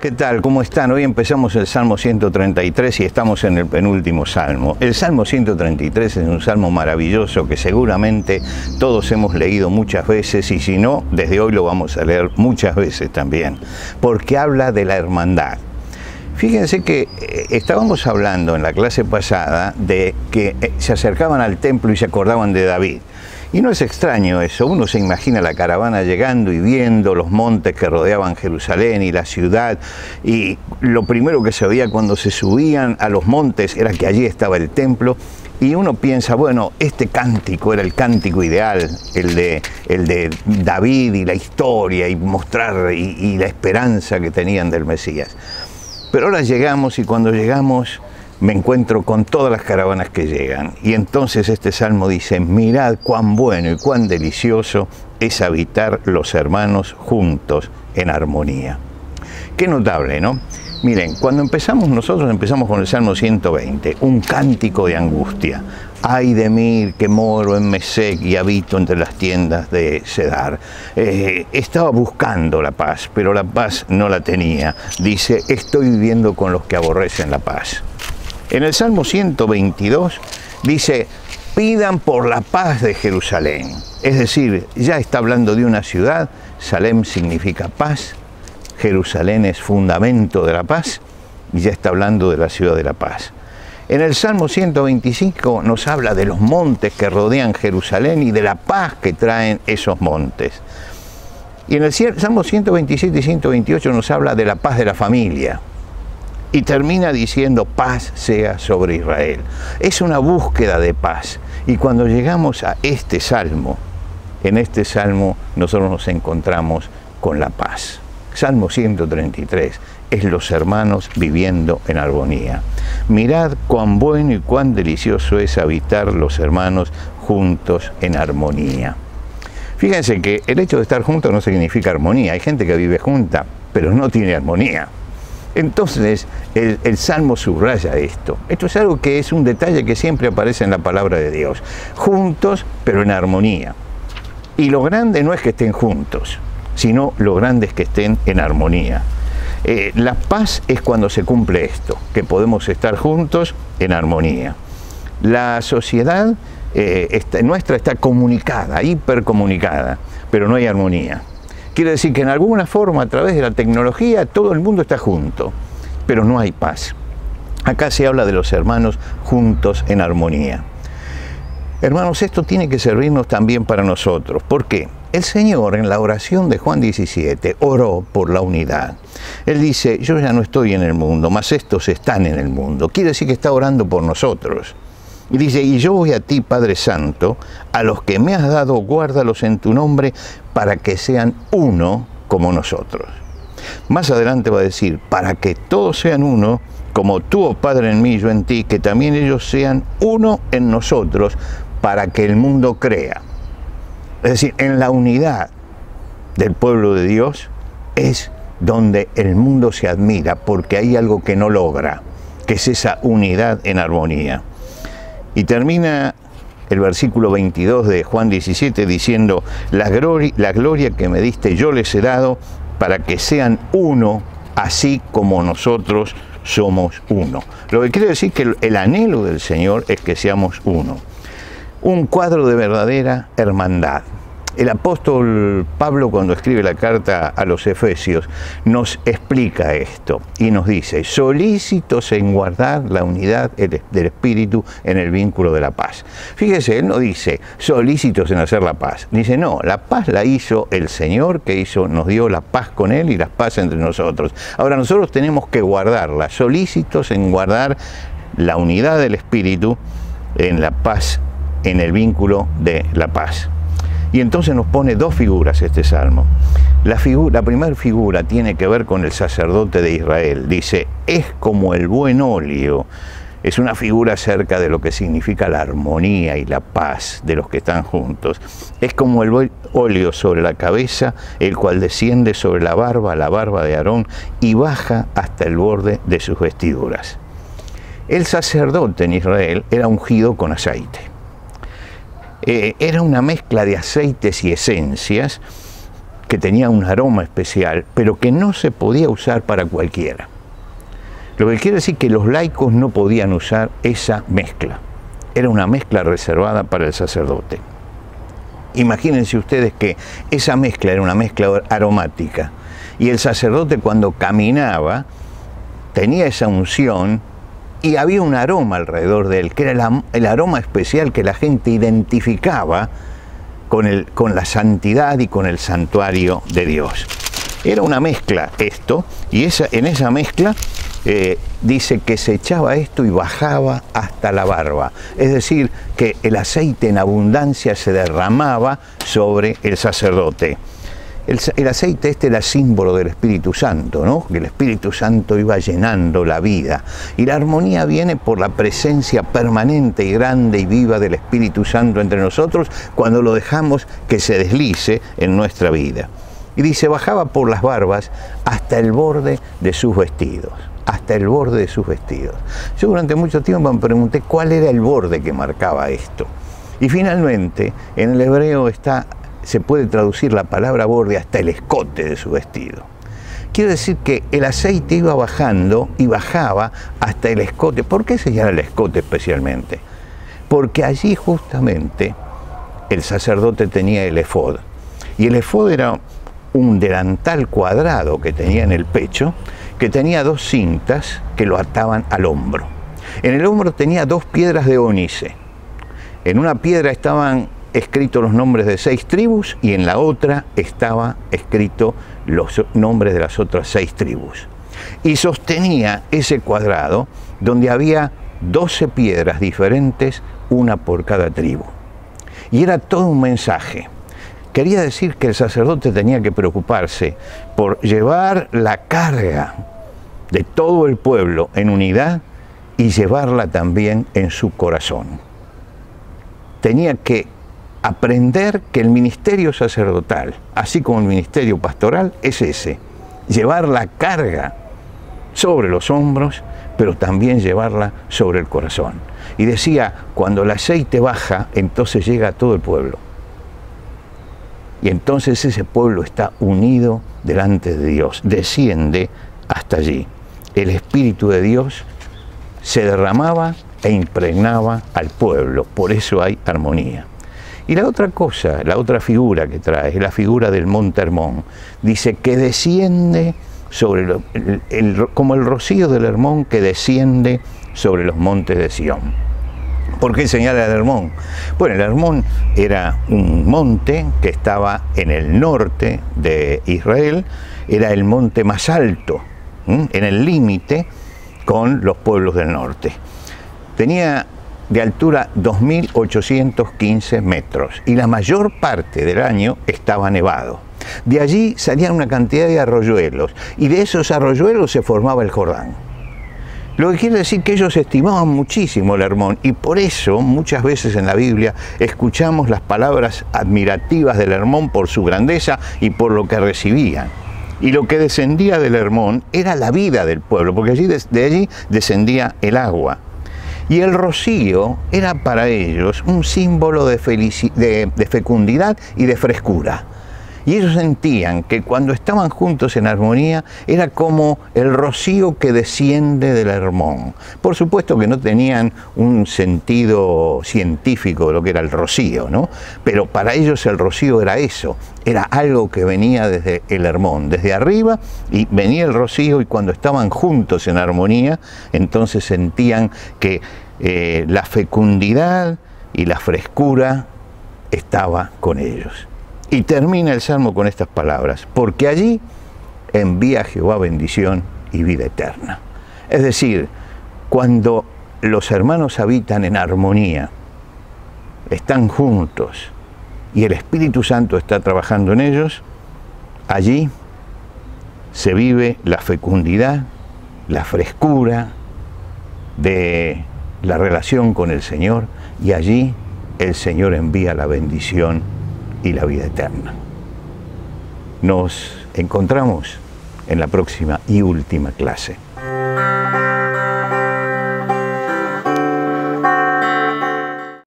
¿Qué tal? ¿Cómo están? Hoy empezamos el Salmo 133 y estamos en el penúltimo Salmo. El Salmo 133 es un salmo maravilloso que seguramente todos hemos leído muchas veces y si no, desde hoy lo vamos a leer muchas veces también, porque habla de la hermandad. Fíjense que estábamos hablando en la clase pasada de que se acercaban al templo y se acordaban de David. Y no es extraño eso, uno se imagina la caravana llegando y viendo los montes que rodeaban Jerusalén y la ciudad, y lo primero que se veía cuando se subían a los montes era que allí estaba el templo, y uno piensa, bueno, este cántico era el cántico ideal, el de David y la historia y mostrar y la esperanza que tenían del Mesías. Pero ahora llegamos y cuando llegamos me encuentro con todas las caravanas que llegan. Y entonces este salmo dice, mirad cuán bueno y cuán delicioso es habitar los hermanos juntos en armonía. Qué notable, ¿no? Miren, cuando nosotros empezamos con el Salmo 120, un cántico de angustia. Ay de mí que moro en Mesec y habito entre las tiendas de Cedar. Estaba buscando la paz, pero la paz no la tenía. Dice, estoy viviendo con los que aborrecen la paz. En el Salmo 122 dice, pidan por la paz de Jerusalén. Es decir, ya está hablando de una ciudad, Salem significa paz, Jerusalén es fundamento de la paz, y ya está hablando de la ciudad de la paz. En el Salmo 125 nos habla de los montes que rodean Jerusalén y de la paz que traen esos montes. Y en el Salmo 127 y 128 nos habla de la paz de la familia. Y termina diciendo, paz sea sobre Israel. Es una búsqueda de paz. Y cuando llegamos a este salmo, en este salmo nosotros nos encontramos con la paz. Salmo 133 es los hermanos viviendo en armonía. Mirad cuán bueno y cuán delicioso es habitar los hermanos juntos en armonía. Fíjense que el hecho de estar juntos no significa armonía. Hay gente que vive junta, pero no tiene armonía. Entonces, el Salmo subraya esto. Esto es algo que es un detalle que siempre aparece en la palabra de Dios. Juntos, pero en armonía. Y lo grande no es que estén juntos, sino lo grande es que estén en armonía. La paz es cuando se cumple esto, que podemos estar juntos en armonía. La sociedad nuestra está comunicada, hipercomunicada, pero no hay armonía. Quiere decir que en alguna forma, a través de la tecnología, todo el mundo está junto, pero no hay paz. Acá se habla de los hermanos juntos en armonía. Hermanos, esto tiene que servirnos también para nosotros. ¿Por qué? El Señor, en la oración de Juan 17, oró por la unidad. Él dice, yo ya no estoy en el mundo, mas estos están en el mundo. Quiere decir que está orando por nosotros. Y dice, y yo voy a ti, Padre Santo, a los que me has dado, guárdalos en tu nombre, para que sean uno como nosotros. Más adelante va a decir, para que todos sean uno, como tú, oh Padre, en mí y yo en ti, que también ellos sean uno en nosotros, para que el mundo crea. Es decir, en la unidad del pueblo de Dios es donde el mundo se admira, porque hay algo que no logra, que es esa unidad en armonía. Y termina el versículo 22 de Juan 17 diciendo, la gloria que me diste yo les he dado para que sean uno, así como nosotros somos uno. Lo que quiere decir que el anhelo del Señor es que seamos uno. Un cuadro de verdadera hermandad. El apóstol Pablo, cuando escribe la carta a los Efesios, nos explica esto y nos dice, solícitos en guardar la unidad del Espíritu en el vínculo de la paz. Fíjese, él no dice solícitos en hacer la paz. Dice, no, la paz la hizo el Señor, que nos dio la paz con Él y la paz entre nosotros. Ahora nosotros tenemos que guardarla, solícitos en guardar la unidad del Espíritu en la paz, en el vínculo de la paz. Y entonces nos pone dos figuras este salmo. La primera figura tiene que ver con el sacerdote de Israel. Dice, es como el buen óleo. Es una figura acerca de lo que significa la armonía y la paz de los que están juntos. Es como el buen óleo sobre la cabeza, el cual desciende sobre la barba de Aarón y baja hasta el borde de sus vestiduras. El sacerdote en Israel era ungido con aceite. Era una mezcla de aceites y esencias que tenía un aroma especial, pero que no se podía usar para cualquiera. Lo que quiere decir que los laicos no podían usar esa mezcla. Era una mezcla reservada para el sacerdote. Imagínense ustedes que esa mezcla era una mezcla aromática y el sacerdote cuando caminaba tenía esa unción y había un aroma alrededor de él, que era el aroma especial que la gente identificaba con la santidad y con el santuario de Dios. Era una mezcla esto, y en esa mezcla dice que se echaba esto y bajaba hasta la barba. Es decir, que el aceite en abundancia se derramaba sobre el sacerdote. El aceite este era símbolo del Espíritu Santo, ¿no? Que el Espíritu Santo iba llenando la vida. Y la armonía viene por la presencia permanente y grande y viva del Espíritu Santo entre nosotros cuando lo dejamos que se deslice en nuestra vida. Y dice, bajaba por las barbas hasta el borde de sus vestidos. Hasta el borde de sus vestidos. Yo durante mucho tiempo me pregunté cuál era el borde que marcaba esto. Y finalmente, en el hebreo se puede traducir la palabra borde hasta el escote de su vestido. Quiere decir que el aceite iba bajando y bajaba hasta el escote. ¿Por qué se llama el escote especialmente? Porque allí justamente el sacerdote tenía el efod. Y el efod era un delantal cuadrado que tenía en el pecho, que tenía 2 cintas que lo ataban al hombro. En el hombro tenía 2 piedras de ónice. En una piedra estaban escritos los nombres de 6 tribus y en la otra estaba escrito los nombres de las otras 6 tribus. Y sostenía ese cuadrado donde había 12 piedras diferentes, una por cada tribu. Y era todo un mensaje. Quería decir que el sacerdote tenía que preocuparse por llevar la carga de todo el pueblo en unidad y llevarla también en su corazón. Tenía que aprender que el ministerio sacerdotal, así como el ministerio pastoral, es ese, llevar la carga sobre los hombros, pero también llevarla sobre el corazón. Y decía, cuando el aceite baja, entonces llega a todo el pueblo. Y entonces ese pueblo está unido delante de Dios, desciende hasta allí. El Espíritu de Dios se derramaba e impregnaba al pueblo, por eso hay armonía. Y la otra cosa, la otra figura que trae, es la figura del monte Hermón. Dice que desciende sobre como el rocío del Hermón que desciende sobre los montes de Sión. ¿Por qué señala el Hermón? Bueno, el Hermón era un monte que estaba en el norte de Israel, era el monte más alto, en el límite con los pueblos del norte. Tenía de altura 2.815 metros y la mayor parte del año estaba nevado. De allí salían una cantidad de arroyuelos y de esos arroyuelos se formaba el Jordán. Lo que quiere decir que ellos estimaban muchísimo el Hermón y por eso muchas veces en la Biblia escuchamos las palabras admirativas del Hermón por su grandeza y por lo que recibían. Y lo que descendía del Hermón era la vida del pueblo, porque de allí descendía el agua. Y el rocío era para ellos un símbolo de fecundidad y de frescura. Y ellos sentían que cuando estaban juntos en armonía era como el rocío que desciende del Hermón. Por supuesto que no tenían un sentido científico de lo que era el rocío, ¿no? Pero para ellos el rocío era eso, era algo que venía desde el Hermón, desde arriba, y venía el rocío y cuando estaban juntos en armonía, entonces sentían que la fecundidad y la frescura estaba con ellos. Y termina el Salmo con estas palabras, porque allí envía Jehová bendición y vida eterna. Es decir, cuando los hermanos habitan en armonía, están juntos y el Espíritu Santo está trabajando en ellos, allí se vive la fecundidad, la frescura de la relación con el Señor y allí el Señor envía la bendición y la vida eterna. Nos encontramos en la próxima y última clase.